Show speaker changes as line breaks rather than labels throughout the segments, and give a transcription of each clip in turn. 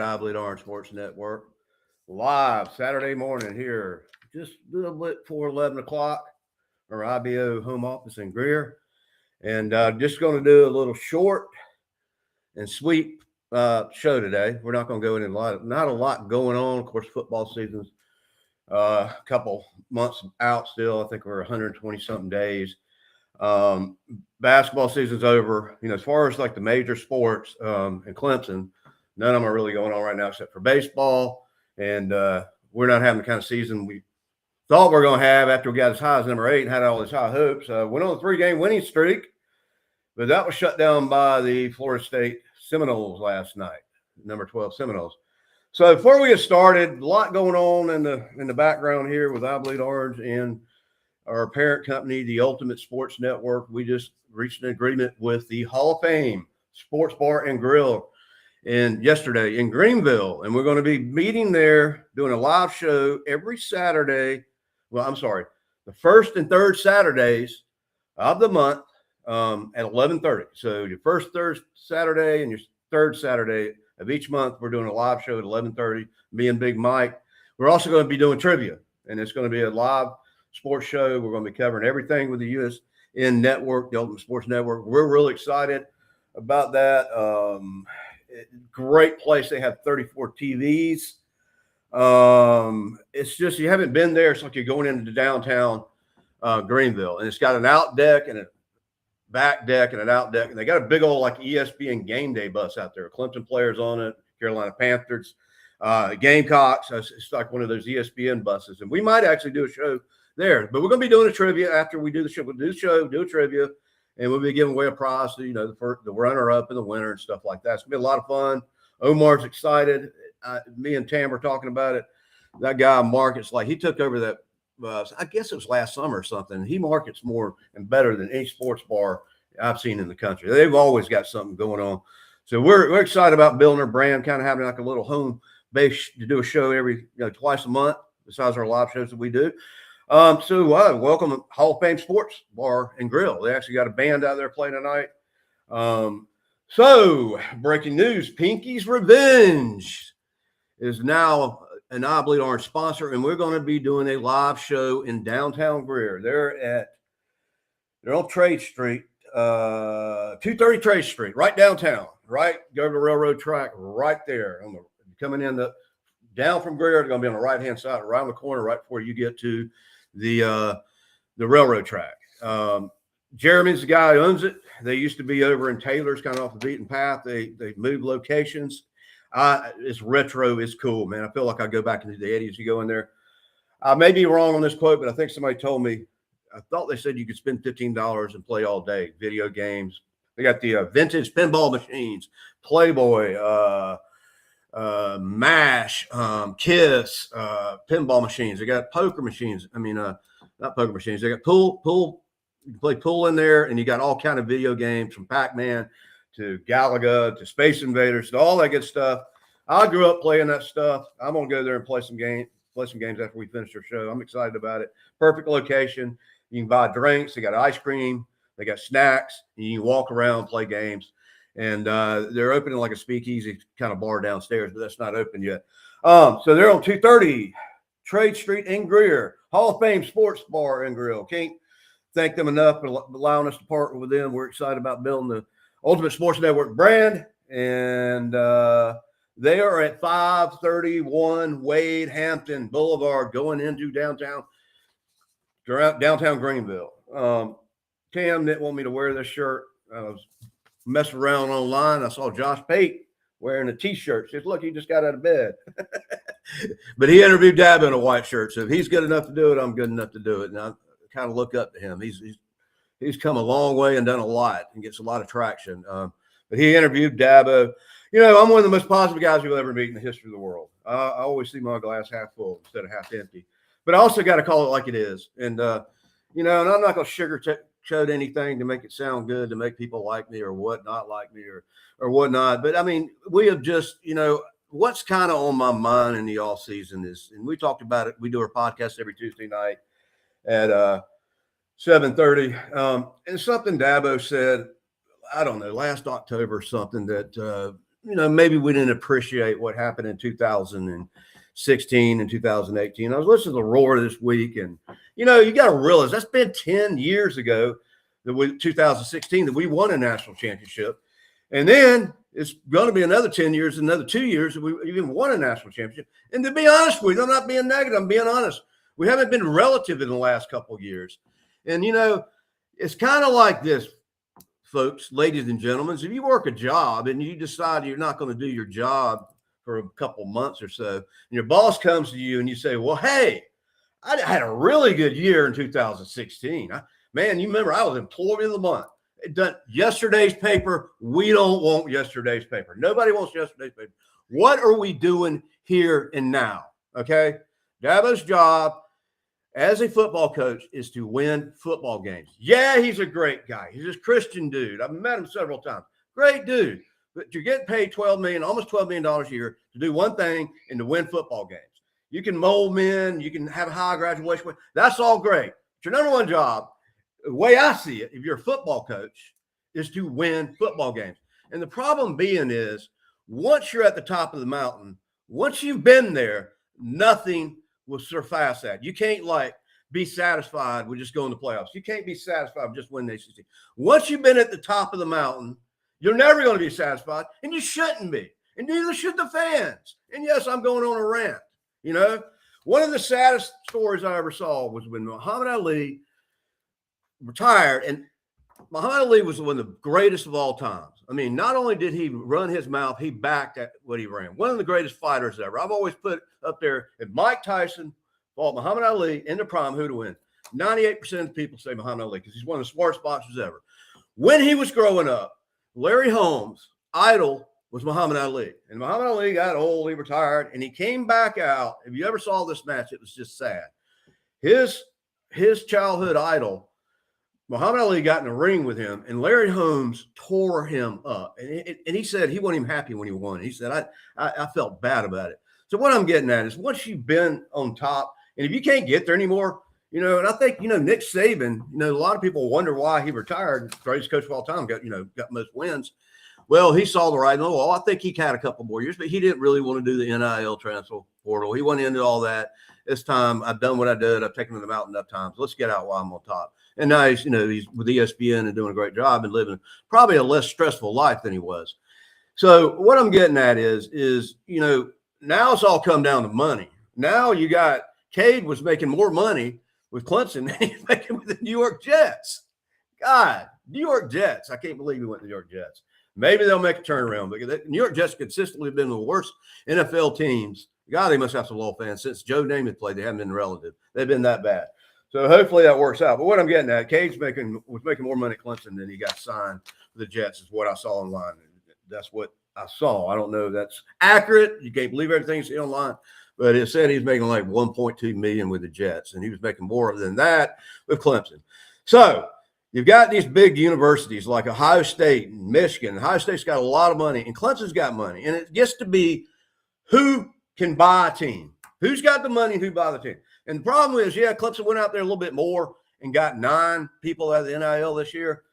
I Bleed Orange Sports Network. Live Saturday morning here, just a little bit before 11 o'clock, our IBO home office in Greer. And just going to do a little short and sweet show today. We're not going to go into not a lot going on. Of course, football season's a couple months out still. I think we're 120 something days. Basketball season's over. As far as like the major sports in Clemson, none of them are really going on right now except for baseball. And we're not having the kind of season we thought we were going to have after we got as high as number 8 and had all these high hopes. Went on a 3-game winning streak, but that was shut down by the Florida State Seminoles last night, number 12 Seminoles. So before we get started, a lot going on in the background here with I Bleed Orange and our parent company, the Ultimate Sports Network. We just reached an agreement with the Hall of Fame Sports Bar and Grill yesterday in Greenville, and we're going to be meeting there, doing a live show every Saturday. Well, I'm sorry, the first and third Saturdays of the month at 11:30. So your first third Saturday and your third Saturday of each month, we're doing a live show at 11:30. Me and Big Mike. We're also going to be doing trivia, and it's going to be a live sports show. We're going to be covering everything with the USN Network, the Ultimate Sports Network. We're really excited about that. Great place. They have 34 TVs. It's just, you haven't been there. It's like you're going into downtown Greenville, and it's got an out deck and a back deck and an out deck. And they got a big old like ESPN game day bus out there. Clemson players on it, Carolina Panthers, Gamecocks. It's like one of those ESPN buses. And we might actually do a show there, but we're going to be doing a trivia after we do the show. We'll do the show, do a trivia, and we'll be giving away a prize to, the runner-up and the winner and stuff like that. It's going to be a lot of fun. Omar's excited. Me and Tam were talking about it. That guy, Mark, it's like he took over that, I guess it was last summer or something. He markets more and better than any sports bar I've seen in the country. They've always got something going on. So we're excited about building our brand, kind of having like a little home base to do a show every, twice a month, besides our live shows that we do. Welcome Hall of Fame Sports Bar and Grill. They actually got a band out there playing tonight. Breaking news, Pinky's Revenge is now an I Bleed Orange sponsor, and we're going to be doing a live show in downtown Greer. They're on Trade Street, 230 Trade Street, right downtown, right? Go to the railroad track right there. Coming down from Greer, they're going to be on the right-hand side, around the corner, right before you get to the railroad track. Jeremy's the guy who owns it. They used to be over in Taylor's, kind of off the beaten path. They moved locations. It's retro. It's cool, man. I feel like I go back into the 80s. You go in there. I may be wrong on this quote, but I think somebody told me, I thought they said you could spend $15 and play all day. Video games. They got the vintage pinball machines, Playboy, MASH, KISS, pinball machines. They got poker machines. Not poker machines. They got pool. You can play pool in there, and you got all kind of video games from Pac-Man to Galaga to Space Invaders to all that good stuff. I grew up playing that stuff. I'm gonna go there and play some games after we finish our show. I'm excited about it. Perfect location. You can buy drinks. They got ice cream. They got snacks. And you can walk around, play games. And they're opening like a speakeasy kind of bar downstairs, but that's not open yet. So they're on 230 Trade Street in Greer, Hall of Fame Sports Bar and Grill. Can't thank them enough for allowing us to partner with them. We're excited about building the Ultimate Sports Network brand. And they are at 531 Wade Hampton Boulevard going into downtown Greenville. Tam didn't want me to wear this shirt. I was messing around online. I saw Josh Pate wearing a T-shirt. Says, look, he just got out of bed. But he interviewed Dab in a white shirt. So if he's good enough to do it, I'm good enough to do it. And I kind of look up to him. He's come a long way and done a lot and gets a lot of traction. But he interviewed Dabo. I'm one of the most positive guys you'll ever meet in the history of the world. I always see my glass half full instead of half empty. But I also got to call it like it is. And, and I'm not going to sugarcoat anything to make it sound good, to make people like me or what not like me or whatnot. But, we have just, what's kind of on my mind in the off season is, and we talked about it. We do our podcast every Tuesday night at 7:30. And something Dabo said, I don't know, last October or something, that maybe we didn't appreciate what happened in 2016 and 2018. I was listening to the Roar this week, and you got to realize that's been 10 years ago, 2016, that we won a national championship. And then it's going to be another 10 years, another 2 years that we even won a national championship. And to be honest with you, I'm not being negative, I'm being honest. We haven't been relative in the last couple of years. And, it's kind of like this, folks, ladies and gentlemen. If you work a job and you decide you're not going to do your job for a couple months or so, and your boss comes to you and you say, well, hey, I had a really good year in 2016. Man, you remember I was employee of the month. Done yesterday's paper. We don't want yesterday's paper. Nobody wants yesterday's paper. What are we doing here and now? Okay. Dabo's job as a football coach is to win football games. Yeah, he's a great guy. He's a Christian dude. I've met him several times. Great dude. But you're getting paid almost $12 million a year to do one thing and to win football games. You can mold men. You can have a high graduation rate. That's all great. But your number one job, the way I see it, if you're a football coach, is to win football games. And the problem being is, once you're at the top of the mountain, once you've been there, nothing will surpass that. You can't be satisfied with just going to playoffs. You can't be satisfied with just winning the ACC. Once you've been at the top of the mountain, you're never going to be satisfied, and you shouldn't be. And neither should the fans. And yes, I'm going on a rant. One of the saddest stories I ever saw was when Muhammad Ali retired, and Muhammad Ali was one of the greatest of all times. I mean, not only did he run his mouth, he backed at what he ran. One of the greatest fighters ever. I've always put up there, if Mike Tyson fought Muhammad Ali in the prime, who'd win? 98% of people say Muhammad Ali because he's one of the smartest boxers ever. When he was growing up, Larry Holmes' idol was Muhammad Ali. And Muhammad Ali got old, he retired, and he came back out. If you ever saw this match, it was just sad. His childhood idol, Muhammad Ali, got in the ring with him, and Larry Holmes tore him up. And he said he wasn't even happy when he won. He said, I felt bad about it. So what I'm getting at is, once you've been on top, and if you can't get there anymore, and I think, Nick Saban, a lot of people wonder why he retired, greatest coach of all time, got most wins. Well, he saw the writing on the wall. I think he had a couple more years, but he didn't really want to do the NIL transfer portal. He went into all that. This time, I've done what I did. I've taken them out enough times. Let's get out while I'm on top. And now he's with ESPN and doing a great job and living probably a less stressful life than he was. So what I'm getting at is now it's all come down to money. Now you got Cade was making more money with Clemson than he's making with the New York Jets. God, New York Jets. I can't believe he went to the New York Jets. Maybe they'll make a turnaround, because the New York Jets consistently have been the worst NFL teams. God, they must have some loyal fans. Since Joe Namath played, they haven't been relative. They've been that bad. So hopefully that works out. But what I'm getting at, Cade was making more money at Clemson than he got signed for the Jets, is what I saw online. That's what I saw. I don't know if that's accurate. You can't believe everything you see online. But it said he's making like $1.2 million with the Jets, and he was making more than that with Clemson. So you've got these big universities like Ohio State and Michigan. Ohio State's got a lot of money, and Clemson's got money. And it gets to be who can buy a team. Who's got the money and who buy the team? And the problem is, Clemson went out there a little bit more and got 9 people out of the NIL this year.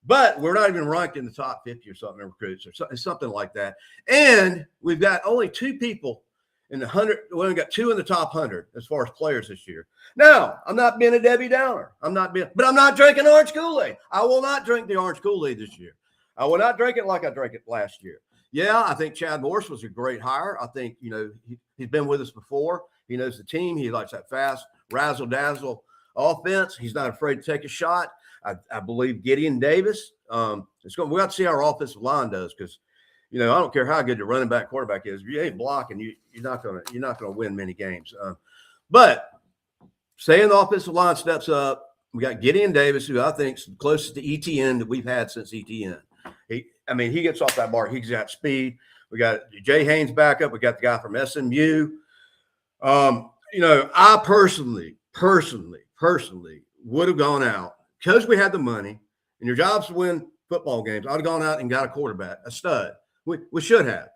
But we're not even ranked in the top 50 or something in recruits or something like that. And we've got only 2 people in the 100. Well, we've got 2 in the top 100 as far as players this year. Now, I'm not being a Debbie Downer. But I'm not drinking orange Kool-Aid. I will not drink the orange Kool-Aid this year. I will not drink it like I drank it last year. Yeah, I think Chad Morris was a great hire. I think, he's been with us before. He knows the team. He likes that fast, razzle-dazzle offense. He's not afraid to take a shot. I believe Gideon Davis. We got to see how our offensive line does, because, I don't care how good your running back quarterback is. If you ain't blocking, you're not gonna win many games. But saying the offensive line steps up, we got Gideon Davis, who I think is the closest to ETN that we've had since ETN. He gets off that mark. He's got speed. We got Jay Haynes back up. We got the guy from SMU. I personally would have gone out, because we had the money and your job's to win football games. I'd have gone out and got a quarterback, a stud. We should have.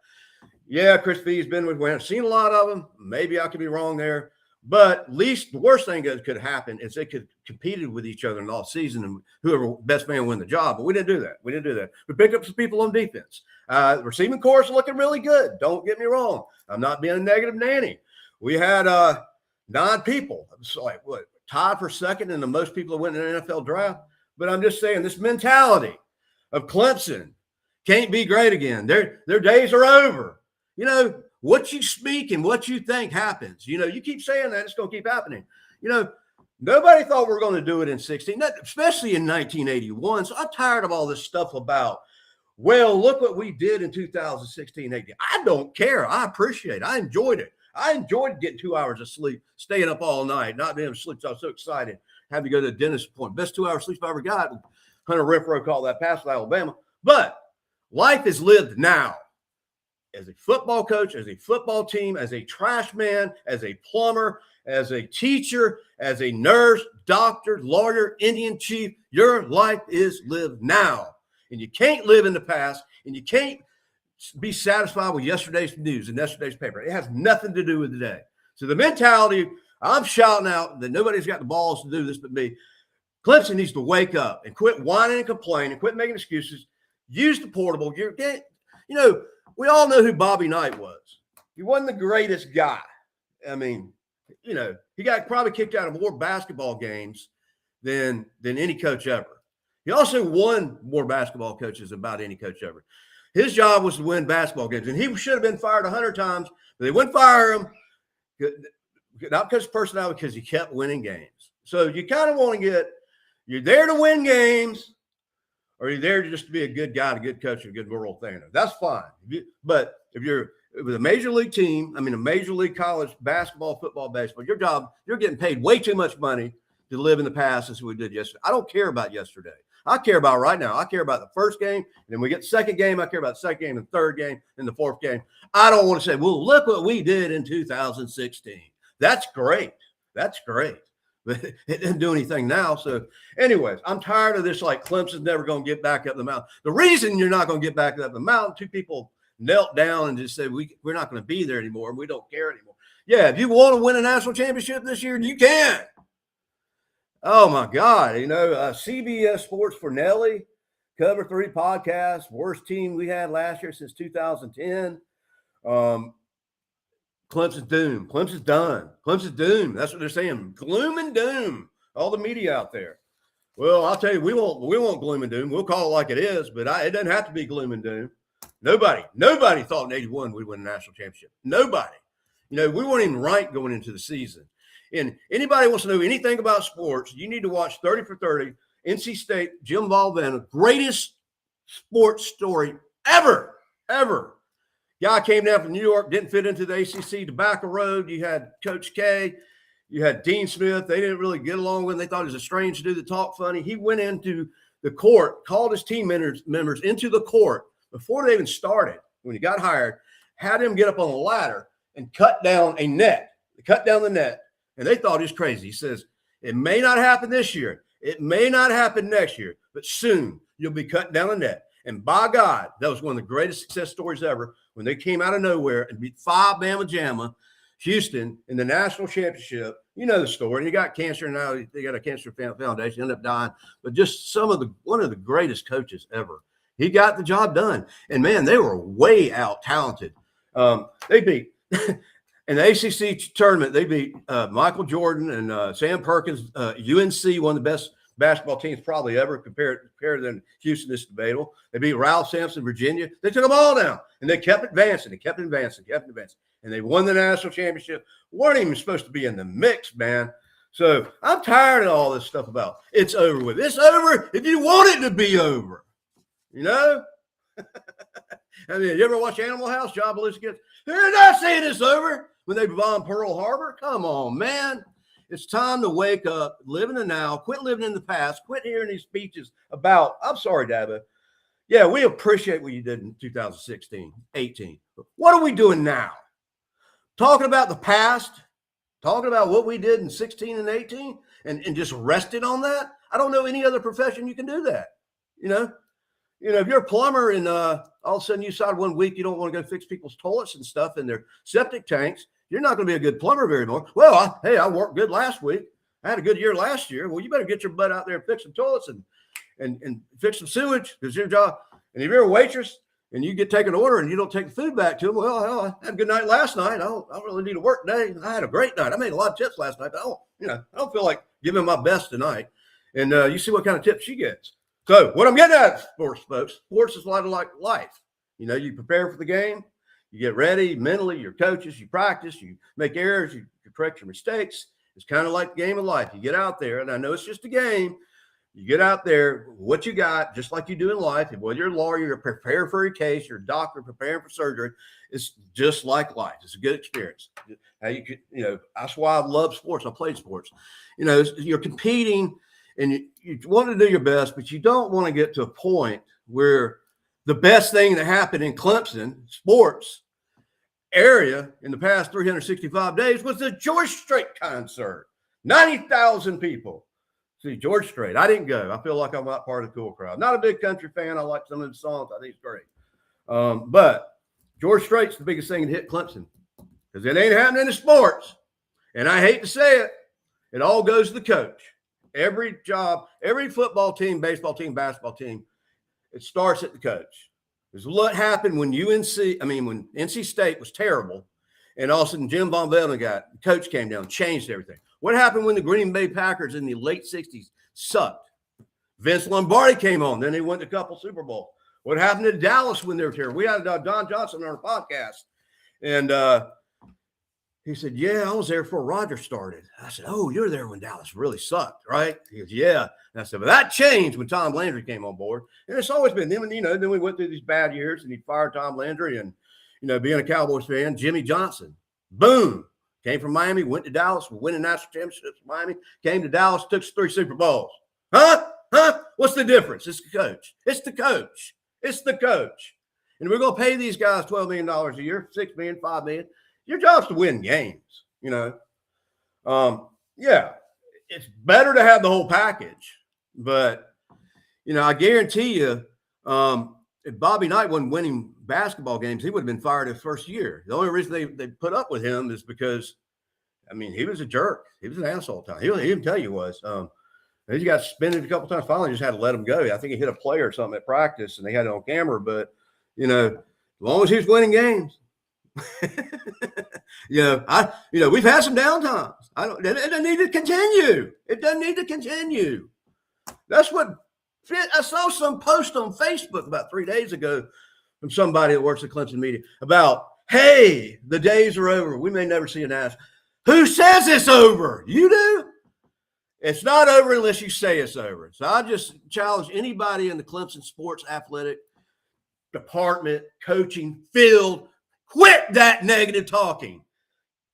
Yeah, Chris V's been with. We haven't seen a lot of them. Maybe I could be wrong there, But least the worst thing that could happen is they could competed with each other in the off season, and whoever best man win the job. But we didn't do that. We didn't do that. We picked up some people on defense. Receiving corps looking really good. Don't get me wrong. I'm not being a negative nanny. We had 9 people. It's like what, tied for second in the most people that went in the NFL draft. But I'm just saying, this mentality of Clemson can't be great again. Their days are over. You know, what you speak and what you think happens. You know, you keep saying that, it's going to keep happening. You know, nobody thought we were going to do it in 16, especially in 1981. So I'm tired of all this stuff about, well, look what we did in 2016, 18. I don't care. I appreciate it. I enjoyed it. I enjoyed getting 2 hours of sleep, staying up all night, not being able to sleep. So I was so excited. Had to go to the dentist appointment. Best 2 hours sleep I ever got. Hunter Renfrow called that pass with Alabama. But life is lived now. As a football coach, as a football team, as a trash man, as a plumber, as a teacher, as a nurse, doctor, lawyer, Indian chief, your life is lived now. And you can't live in the past, and you can't be satisfied with yesterday's news and yesterday's paper. It has nothing to do with today. So the mentality, I'm shouting out that nobody's got the balls to do this but me. Clemson needs to wake up and quit whining and complaining, quit making excuses. Use the portable. We all know who Bobby Knight was. He wasn't the greatest guy. I mean, you know, he got probably kicked out of more basketball games than any coach ever. He also won more basketball coaches than about any coach ever. His job was to win basketball games, and he should have been fired 100 times, but they wouldn't fire him, not because of personality, because he kept winning games. So you kind of want to you're there to win games, or you're there just to be a good guy, a good coach, a good moral thing. That's fine. But if you're with a major league team, a major league college basketball, football, baseball, your job, you're getting paid way too much money to live in the past as we did yesterday. I don't care about yesterday. I care about right now. I care about the first game, and then we get the second game. I care about the second game, and the third game, and the fourth game. I don't want to say, well, look what we did in 2016. That's great. That's great. But it didn't do anything now. So anyways, I'm tired of this, like Clemson's never going to get back up the mountain. The reason you're not going to get back up the mountain, 2 people knelt down and just said, we're not going to be there anymore, and we don't care anymore. Yeah, if you want to win a national championship this year, you can. Oh, my God. You know, CBS Sports for Nelly, Cover 3 podcast, worst team we had last year since 2010. Clemson's doomed. Clemson's done. Clemson's doomed. That's what they're saying. Gloom and doom. All the media out there. Well, I'll tell you, we won't gloom and doom. We'll call it like it is, but it doesn't have to be gloom and doom. Nobody thought in 81 we'd win a national championship. Nobody. You know, we weren't even ranked going into the season. And anybody wants to know anything about sports, you need to watch 30 for 30, NC State, Jim Valvano, greatest sports story ever. Guy came down from New York, didn't fit into the ACC, Tobacco Road. You had Coach K. You had Dean Smith. They didn't really get along with him. They thought he was a strange dude that talked funny. He went into the court, called his team members into the court before they even started, when he got hired, had him get up on a ladder and cut down a net. They cut down the net, and they thought he was crazy. He says, it may not happen this year. It may not happen next year, but soon you'll be cutting down a net. And by God, that was one of the greatest success stories ever when they came out of nowhere and beat 5 Bama Jamma, Houston, in the national championship. You know the story. He got cancer now. They got a cancer foundation, ended up dying. But just one of the greatest coaches ever. He got the job done. And, man, they were way out talented. They beat – in the ACC tournament, they beat Michael Jordan and Sam Perkins, UNC, one of the best basketball teams probably ever compared to Houston. Is debatable. They beat Ralph Sampson, Virginia. They took them all down, and they kept advancing. And they won the national championship. Weren't even supposed to be in the mix, man. So I'm tired of all this stuff about it's over with. It's over if you want it to be over. You know? I mean, you ever watch Animal House? John Belushi gets, they're not saying it's over when they bombed Pearl Harbor. Come on, man. It's time to wake up, live in the now, quit living in the past, quit hearing these speeches about, I'm sorry, Dabo. Yeah, we appreciate what you did in 2016, 18. But what are we doing now? Talking about the past, talking about what we did in 16 and 18 and just rested on that? I don't know any other profession you can do that. You know, if you're a plumber and all of a sudden you decide one week you don't want to go fix people's toilets and stuff in their septic tanks, You're not going to be a good plumber very long. Well, I worked good last week. I had a good year last year. Well, you better get your butt out there and fix some toilets and fix some sewage because your job. And if you're a waitress and you get taken order and you don't take the food back to them, well, hell, I had a good night last night. I don't really need to work today. I had a great night. I made a lot of tips last night, but I don't feel like giving my best tonight. And you see what kind of tips she gets. So what I'm getting at, sports folks, sports is a lot like life. You prepare for the game, you get ready mentally, your coaches, you practice, you make errors, you correct your mistakes. It's kind of like the game of life. You get out there, and I know it's just a game. You get out there, what you got, just like you do in life. Whether you're a lawyer, you're preparing for a case, you're a doctor preparing for surgery. It's just like life. It's a good experience. That's why I love sports. I played sports. You're competing, and you want to do your best, but you don't want to get to a point where the best thing that happened in Clemson sports area in the past 365 days was the George Strait concert. 90,000 people. See, George Strait. I didn't go. I feel like I'm not part of the cool crowd. Not a big country fan. I like some of the songs. I think it's great. But George Strait's the biggest thing that hit Clemson because it ain't happening in sports. And I hate to say it, it all goes to the coach. Every job, every football team, baseball team, basketball team, it starts at the coach. Because what happened when when NC State was terrible, and all of a sudden Jim Von Velden coach came down, changed everything. What happened when the Green Bay Packers in the late 60s sucked? Vince Lombardi came on. Then they went to a couple Super Bowls. What happened to Dallas when they were terrible? We had Don Johnson on our podcast, and he said, yeah, I was there before Roger started. I said, oh, you're there when Dallas really sucked, right? He goes, yeah. And I said, but that changed when Tom Landry came on board. And it's always been them. And, then we went through these bad years and he fired Tom Landry. And, being a Cowboys fan, Jimmy Johnson, boom, came from Miami, went to Dallas, winning national championships in Miami, came to Dallas, took 3 Super Bowls. Huh? What's the difference? It's the coach. It's the coach. It's the coach. And we're going to pay these guys $12 million a year, $6 million, $5 million. Your job's to win games, Yeah, it's better to have the whole package. But, I guarantee you, if Bobby Knight wasn't winning basketball games, he would have been fired his first year. The only reason they put up with him is because, he was a jerk. He was an asshole. He didn't tell you he was. He got suspended a couple times. Finally, just had to let him go. I think he hit a player or something at practice, and they had it on camera. But, as long as he was winning games, we've had some downtimes. It doesn't need to continue. It doesn't need to continue. That's what I saw some post on Facebook about 3 days ago from somebody that works at Clemson Media about, hey, the days are over. We may never see an ass. Who says it's over? You do? It's not over unless you say it's over. So I just challenge anybody in the Clemson sports athletic department, coaching, field, quit that negative talking.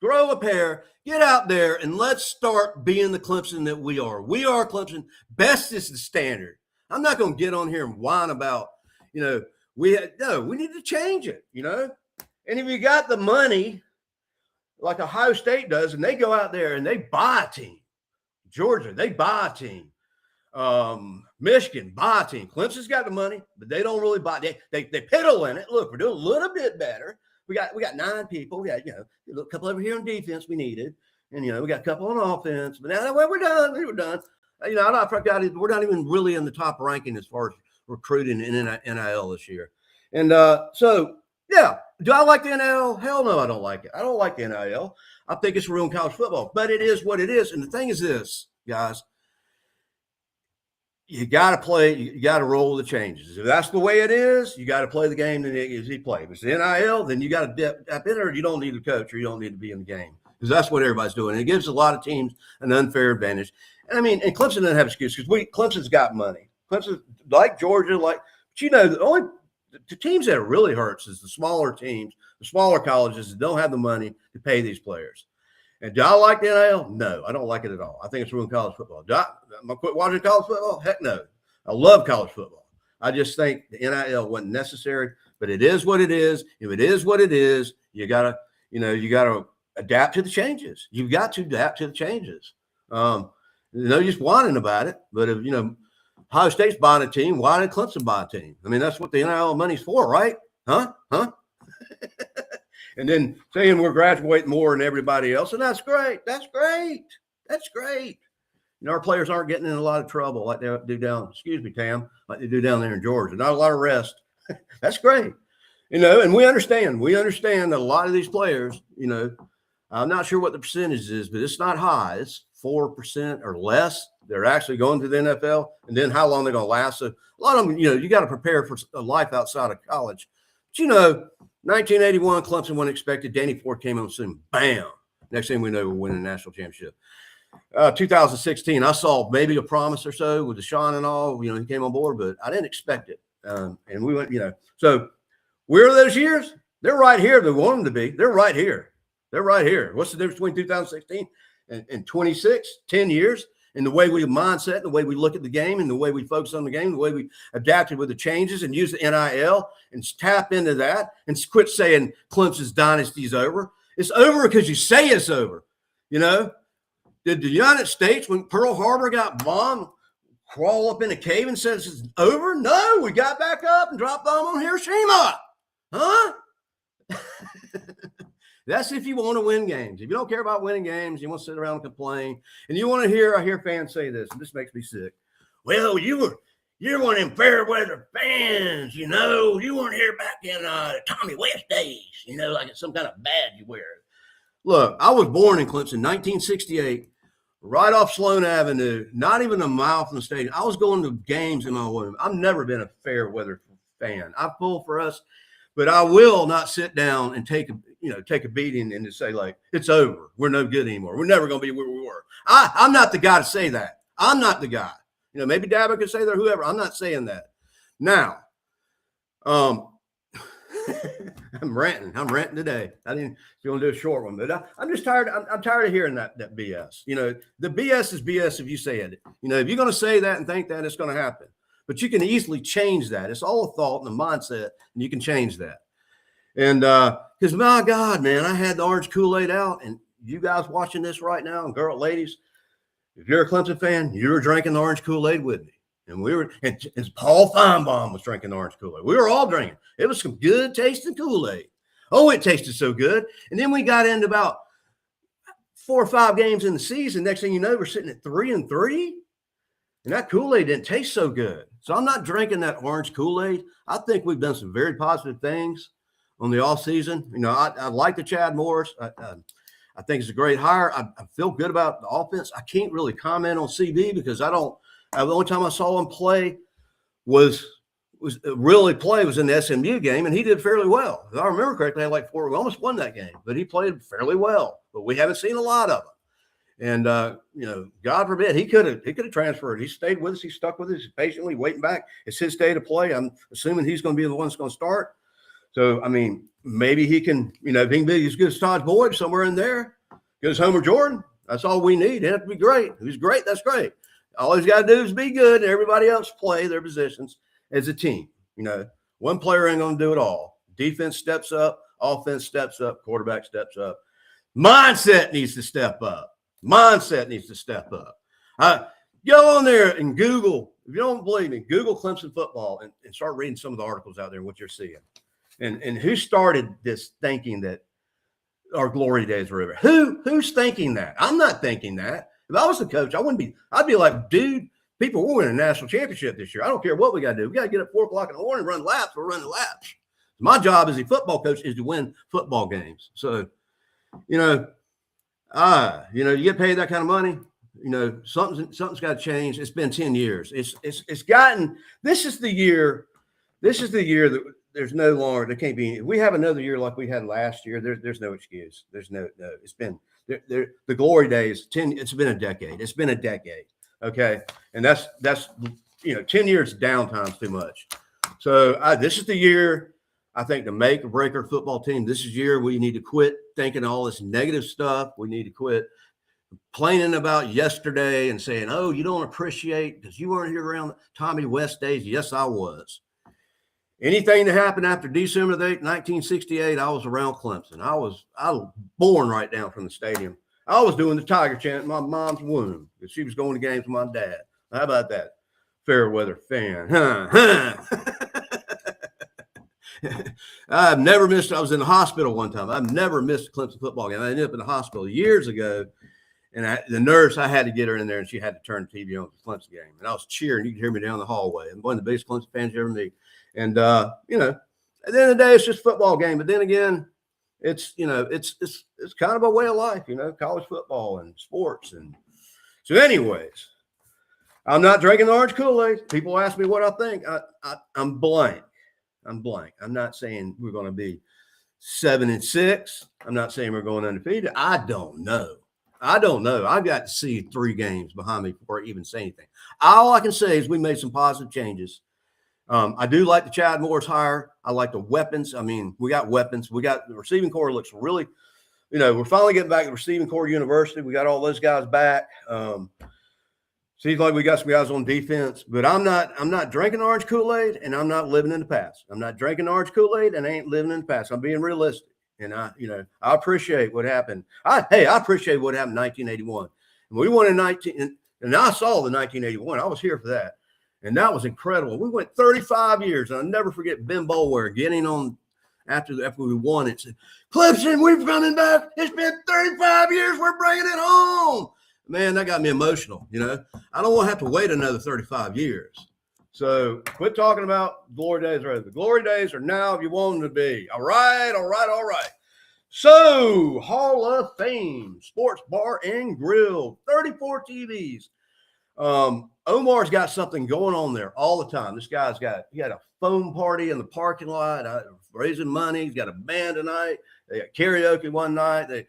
Grow a pair, get out there, and let's start being the Clemson that we are. We are Clemson. Best is the standard. I'm not going to get on here and whine about, we need to change it, And if you got the money, like Ohio State does, and they go out there and they buy a team. Georgia, they buy a team. Michigan, buy a team. Clemson's got the money, but they don't really buy. They piddle in it. Look, we're doing a little bit better. We got 9 people. We got, a couple over here on defense we needed. And, we got a couple on offense. But now we're done. We're done. We're not even really in the top ranking as far as recruiting in NIL this year. And do I like the NIL? Hell no, I don't like it. I don't like the NIL. I think it's ruined college football. But it is what it is. And the thing is this, guys. You got to play. You got to roll the changes. If that's the way it is, you got to play the game that he played. If it's the NIL, then you got to dip in there. You don't need to coach or you don't need to be in the game because that's what everybody's doing. And it gives a lot of teams an unfair advantage. And Clemson doesn't have excuses because Clemson's got money. Clemson, like Georgia, but the teams that it really hurts is the smaller teams, the smaller colleges that don't have the money to pay these players. And do I like the NIL? No, I don't like it at all. I think it's ruined college football. Am I going to quit watching college football? Heck no. I love college football. I just think the NIL wasn't necessary, but it is what it is. If it is what it is, you gotta adapt to the changes. You've got to adapt to the changes. Just whining about it. But if Ohio State's buying a team, why did Clemson buy a team? That's what the NIL money's for, right? Huh? and then saying we're graduating more than everybody else. And that's great. That's great. That's great. You know, our players aren't getting in a lot of trouble like they do down, excuse me, Tam, like they do down there in Georgia. Not a lot of rest. That's great. You know, and we understand that a lot of these players, you know, I'm not sure what the percentage is, but it's not high. It's 4% or less. They're actually going to the NFL, and then how long they're going to last. So a lot of them, you know, you got to prepare for a life outside of college. But, you know, 1981, Clemson wasn't expected. Danny Ford came on soon. Bam. Next thing we know, we're winning a national championship. 2016, I saw maybe a promise or so with Deshaun and all. You know, he came on board, but I didn't expect it. And we went, you know. So where are those years? They're right here. They want them to be. They're right here. They're right here. What's the difference between 2016 and 26? 10 years. And the way we mindset, the way we look at the game, and the way we focus on the game, the way we adapted with the changes and use the NIL and tap into that and quit saying Clemson's dynasty is over. It's over because you say it's over. You know, did the United States, when Pearl Harbor got bombed, crawl up in a cave and says it's over? No, we got back up and dropped bomb on Hiroshima. Huh? That's if you want to win games. If you don't care about winning games, you want to sit around and complain. And you want to hear, I hear fans say this, and this makes me sick. Well, you're one of them fair weather fans, you know. You weren't here back in Tommy West days, you know, like it's some kind of badge you wear. Look, I was born in Clemson, 1968, right off Sloan Avenue, not even a mile from the stadium. I was going to games in my home. I've never been a fair weather fan. I pull for us, but I will not sit down and take a beating and to say, like, it's over. We're no good anymore. We're never going to be where we were. I'm not the guy to say that. I'm not the guy. You know, maybe Dabba could say that, or whoever. I'm not saying that. Now, I'm ranting. I'm ranting today. I didn't want to do a short one, but I'm just tired. I'm tired of hearing that BS. You know, the BS is BS if you say it. You know, if you're going to say that and think that, it's going to happen. But you can easily change that. It's all a thought and a mindset, and you can change that. And because, my God, man, I had the orange Kool-Aid out, and you guys watching this right now, and ladies, if you're a Clemson fan, you were drinking the orange Kool-Aid with me. And and Paul Feinbaum was drinking the orange Kool-Aid. We were all drinking. It was some good tasting Kool-Aid. Oh, it tasted so good. And then we got into about 4 or 5 games in the season. Next thing you know, we're sitting at 3-3. And that Kool-Aid didn't taste so good. So I'm not drinking that orange Kool-Aid. I think we've done some very positive things on the off season. You know, I like the Chad Morris. I think it's a great hire. I feel good about the offense. I can't really comment on CB because the only time I saw him play was in the SMU game, and he did fairly well. If I remember correctly, I had we almost won that game, but he played fairly well. But we haven't seen a lot of him. And you know, God forbid, he could have transferred. He stayed with us. He stuck with us. He's patiently waiting back. It's his day to play. I'm assuming he's going to be the one that's going to start. So, I mean, maybe he can, you know, if he can be as good as Todd Boyd somewhere in there, good as Homer Jordan, that's all we need. It'd have to be great. If he's great, that's great. All he's got to do is be good, and everybody else play their positions as a team. You know, one player ain't going to do it all. Defense steps up, offense steps up, quarterback steps up. Mindset needs to step up. Mindset needs to step up. Go on there and Google. If you don't believe me, Google Clemson football and start reading some of the articles out there, what you're seeing. And who started this thinking that our glory days are over? Who's thinking that? I'm not thinking that. If I was the coach, I'd be like, dude, people, we're winning a national championship this year. I don't care what we got to do. We got to get up 4 o'clock in the morning and run laps. We're running laps. My job as a football coach is to win football games. So, you know, you get paid that kind of money. You know, something's got to change. It's been 10 years. It's gotten. This is the year that there's no longer. There can't be. If we have another year like we had last year, there's no excuse. There's no. It's been the glory days. It's been a decade. It's been a decade. Okay, and that's 10 years downtime's too much. So this is the year. I think to make or break our football team, this is the year we need to quit thinking all this negative stuff. We need to quit complaining about yesterday and saying, oh, you don't appreciate because you weren't here around Tommy West days. Yes, I was. Anything that happened after December 8th, 1968, I was around Clemson. I was born right down from the stadium. I was doing the Tiger chant in my mom's womb because she was going to games with my dad. How about that? Fair weather fan. I've never missed. I was in the hospital one time. I've never missed a Clemson football game. I ended up in the hospital years ago, and the nurse, I had to get her in there, and she had to turn the TV on the Clemson game. And I was cheering. You could hear me down the hallway. I'm one of the biggest Clemson fans you ever meet. And you know, at the end of the day, it's just a football game. But then again, it's it's kind of a way of life, college football and sports. And so, anyways, I'm not drinking the orange Kool-Aid. People ask me what I think. I'm blank. I'm blank. I'm not saying we're going to be 7-6. I'm not saying we're going undefeated. I don't know. I've got to see 3 games behind me before I even say anything. All I can say is we made some positive changes. I do like the Chad Morris hire. I like the weapons. I mean, we got weapons. We got the receiving core looks really, we're finally getting back to receiving core university. We got all those guys back. Seems like we got some guys on defense, but I'm not drinking orange Kool-Aid, and I'm not living in the past. I'm not drinking orange Kool-Aid, and I ain't living in the past. I'm being realistic, and I appreciate what happened. I appreciate what happened in 1981. And we won in and I saw the 1981. I was here for that, and that was incredible. We went 35 years, and I'll never forget Ben Boulware getting on after we won it. Said, "Clemson, we're coming back. It's been 35 years. We're bringing it home." Man, that got me emotional. I don't want to have to wait another 35 years. So quit talking about glory days. The glory days are now if you want them to be. All right. So, Hall of Fame, Sports Bar and Grill, 34 TVs. Omar's got something going on there all the time. This guy's he had a foam party in the parking lot, raising money. He's got a band tonight. They got karaoke one night.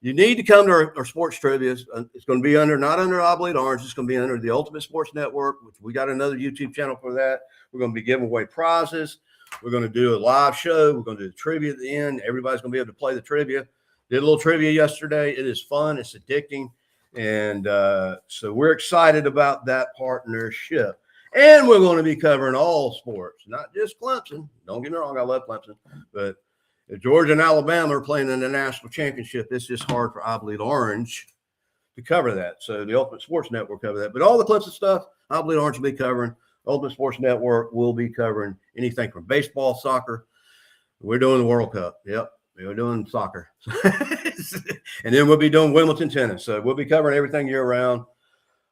You need to come to our sports trivia. It's going to be not under Obsolete Orange. It's going to be under the Ultimate Sports Network, which we got another YouTube channel for that. We're going to be giving away prizes. We're going to do a live show. We're going to do the trivia at the end. Everybody's going to be able to play the trivia. Did a little trivia yesterday. It is fun. It's addicting. And so we're excited about that partnership. And we're going to be covering all sports, not just Clemson. Don't get me wrong. I love Clemson. But if Georgia and Alabama are playing in the national championship, it's just hard for Obsolete Orange to cover that. So the Ultimate Sports Network will cover that. But all the Clemson stuff, Obsolete Orange will be covering. Ultimate Sports Network will be covering anything from baseball, soccer. We're doing the World Cup. Yep, we're doing soccer. And then we'll be doing Wimbledon tennis. So we'll be covering everything year-round.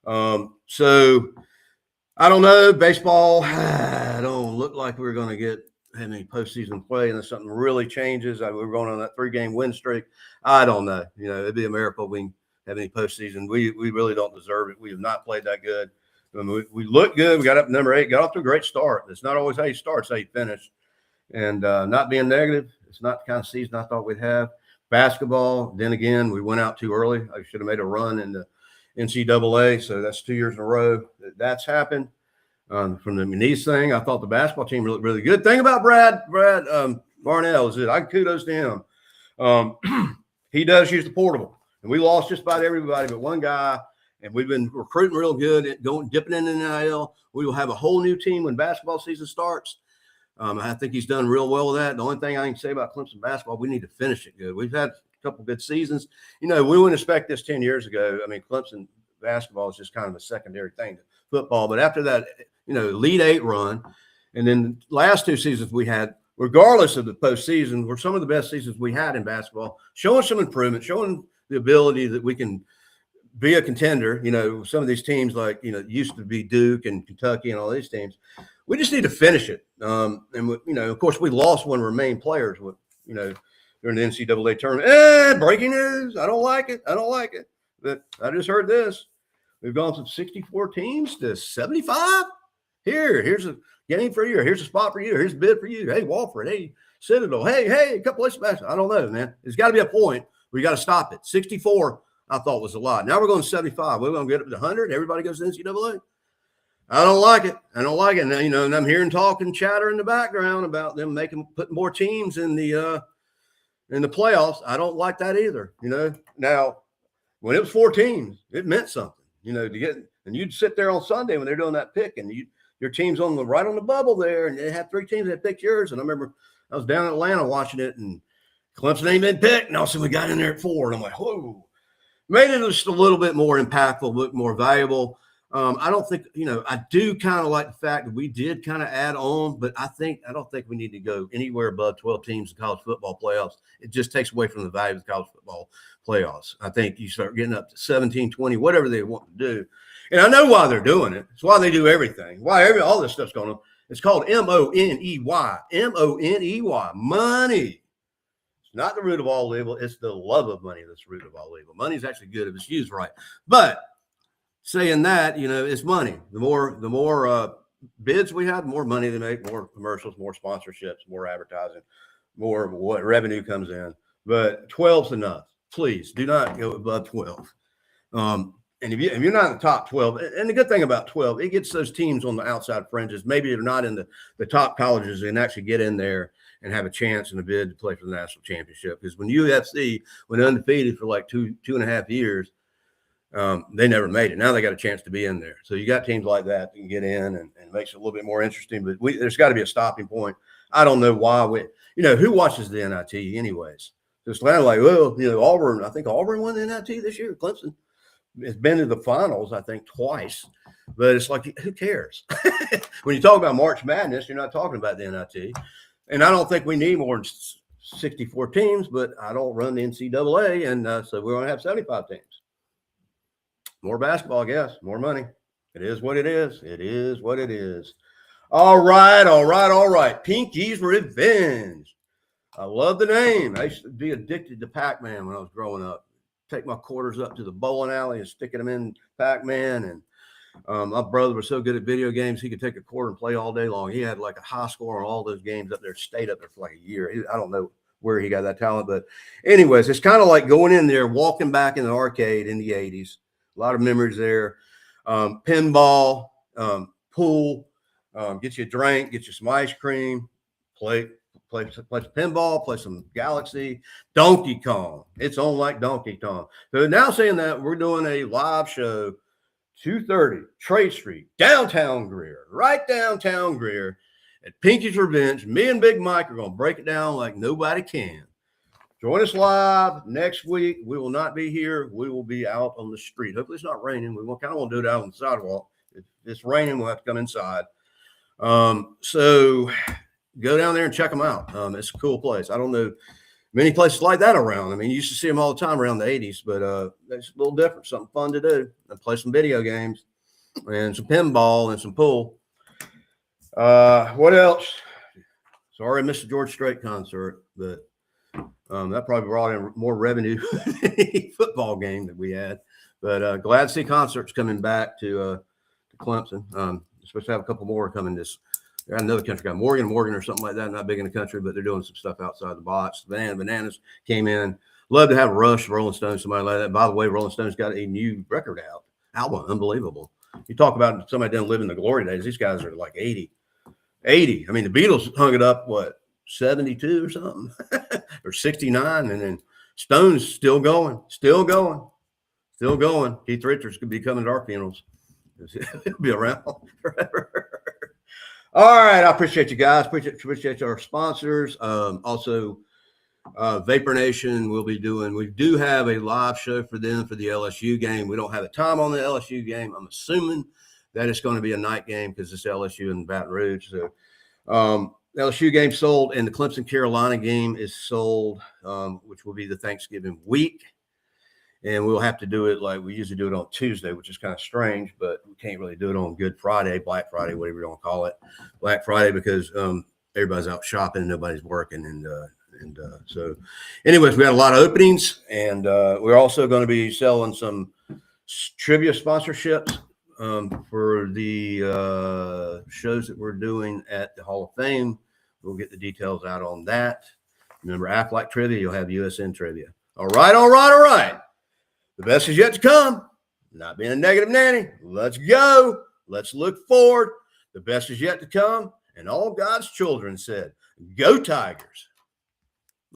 So I don't know. Baseball, I don't look like we're going to have any postseason play unless something really changes. We're going on that 3-game win streak. I don't know. It'd be a miracle if we can have any postseason. We really don't deserve it. We have not played that good. We look good. We got up to number 8, got off to a great start. It's not always how you start, it's how you finish. And not being negative, it's not the kind of season I thought we'd have. Basketball, then again, we went out too early. I should have made a run in the NCAA. So that's 2 years in a row that's happened. From the Muniz thing, I thought the basketball team looked really good. Thing about Brad Barnell is that I kudos to him. He does use the portable, and we lost just about everybody but one guy. And we've been recruiting real good, dipping in the NIL. We will have a whole new team when basketball season starts. I think he's done real well with that. The only thing I can say about Clemson basketball, we need to finish it good. We've had a couple good seasons. We wouldn't expect this 10 years ago. I mean, Clemson basketball is just kind of a secondary thing to football. But after that, Elite 8 run, and then last 2 seasons we had, regardless of the postseason, were some of the best seasons we had in basketball, showing some improvement, showing the ability that we can be a contender. Some of these teams like, used to be Duke and Kentucky and all these teams. We just need to finish it. And, of course, we lost one of our main players during the NCAA tournament. Breaking news. I don't like it. But I just heard this. We've gone from 64 teams to 75. Here's a game for you. Here's a spot for you. Here's a bid for you. Hey, Walford. Hey, Citadel. Hey, a couple of places. I don't know, man. There's got to be a point where you got to stop it. 64, I thought was a lot. Now we're going to 75. We're going to get up to 100. Everybody goes to NCAA. I don't like it. And, and I'm hearing talk and chatter in the background about them putting more teams in the playoffs. I don't like that either. Now when it was 4 teams, it meant something. To get, and you'd sit there on Sunday when they're doing that pick, and your team's right on the bubble there, and they have 3 teams that picked yours. And I remember I was down in Atlanta watching it, and Clemson ain't been picked, and all of a sudden we got in there at 4, and I'm like, whoa, made it just a little bit more impactful, a little more valuable. I don't think, I do kind of like the fact that we did kind of add on, but I don't think we need to go anywhere above 12 teams in college football playoffs. It just takes away from the value of the college football playoffs. I think you start getting up to 17, 20, whatever they want to do. And I know why they're doing it. It's why they do everything. All this stuff's going on. It's called M-O-N-E-Y. M-O-N-E-Y. Money. It's not the root of all evil. It's the love of money that's the root of all evil. Money is actually good if it's used right. But saying that, it's money. The more bids we have, the more money they make, more commercials, more sponsorships, more advertising, more what revenue comes in. But 12's enough. Please do not go above 12. And if you're not in the top 12, and the good thing about 12, it gets those teams on the outside fringes. Maybe they're not in the top colleges and actually get in there and have a chance in a bid to play for the national championship. Because when UFC went undefeated for like two and a half years, they never made it. Now they got a chance to be in there. So you got teams like that can get in and it makes it a little bit more interesting. But there's got to be a stopping point. I don't know why who watches the NIT anyways? It's kind of like, well, Auburn. I think Auburn won the NIT this year. Clemson has been to the finals, I think, twice. But it's like, who cares? When you talk about March Madness, you're not talking about the NIT. And I don't think we need more than 64 teams, but I don't run the NCAA. And so we're going to have 75 teams. More basketball, I guess. More money. It is what it is. It is what it is. All right. Pinky's Revenge. I love the name. I used to be addicted to Pac-Man when I was growing up. Take my quarters up to the bowling alley and sticking them in Pac-Man. And my brother was so good at video games, he could take a quarter and play all day long. He had like a high score on all those games up there, stayed up there for like a year. I don't know where he got that talent. But anyways, it's kind of like going in there, walking back in the arcade in the 80s. A lot of memories there. Pinball, pool, get you a drink, get you some ice cream, play some pinball, play some Galaxy, Donkey Kong. It's on like Donkey Kong. So now saying that, we're doing a live show, 2:30 Trade Street, downtown Greer, right downtown Greer at Pinky's Revenge. Me and Big Mike are going to break it down like nobody can. Join us live next week. We will not be here. We will be out on the street. Hopefully it's not raining. We kind of want to do it out on the sidewalk. If it's raining, we'll have to come inside. So go down there and check them out. It's a cool place. I don't know many places like that around. I mean, you used to see them all the time around the 80s, but it's a little different, something fun to do. And play some video games and some pinball and some pool. What else? Sorry I missed the George Strait concert, but that probably brought in more revenue than any football game that we had. But glad to see concerts coming back to Clemson. Supposed to have a couple more coming this. Got another country guy, Morgan or something like that. Not big in the country, but they're doing some stuff outside the box. Bananas came in. Love to have Rush, Rolling Stones, somebody like that. By the way, Rolling Stones got a new record album. Unbelievable. You talk about somebody that doesn't live in the glory days. These guys are like 80. I mean, the Beatles hung it up, 72 or something, or 69, and then Stone's still going. Keith Richards could be coming to our funerals. He'll be around forever. All right, I appreciate you guys. Appreciate our sponsors. Also, Vapor Nation we do have a live show for them for the LSU game. We don't have a time on the LSU game. I'm assuming that it's going to be a night game because it's LSU in Baton Rouge. So the LSU game sold, and the Clemson Carolina game is sold, which will be the Thanksgiving week. And we'll have to do it like we usually do it on Tuesday, which is kind of strange, but we can't really do it on Good Friday, Black Friday, whatever you want to call it, Black Friday, because everybody's out shopping and nobody's working. And so anyways, we had a lot of openings, and we're also going to be selling some trivia sponsorships for the shows that we're doing at the Hall of Fame. We'll get the details out on that. Remember, Aflac trivia, you'll have USN trivia. All right. The best is yet to come. Not being a negative nanny. Let's go. Let's look forward. The best is yet to come. And all God's children said, go Tigers.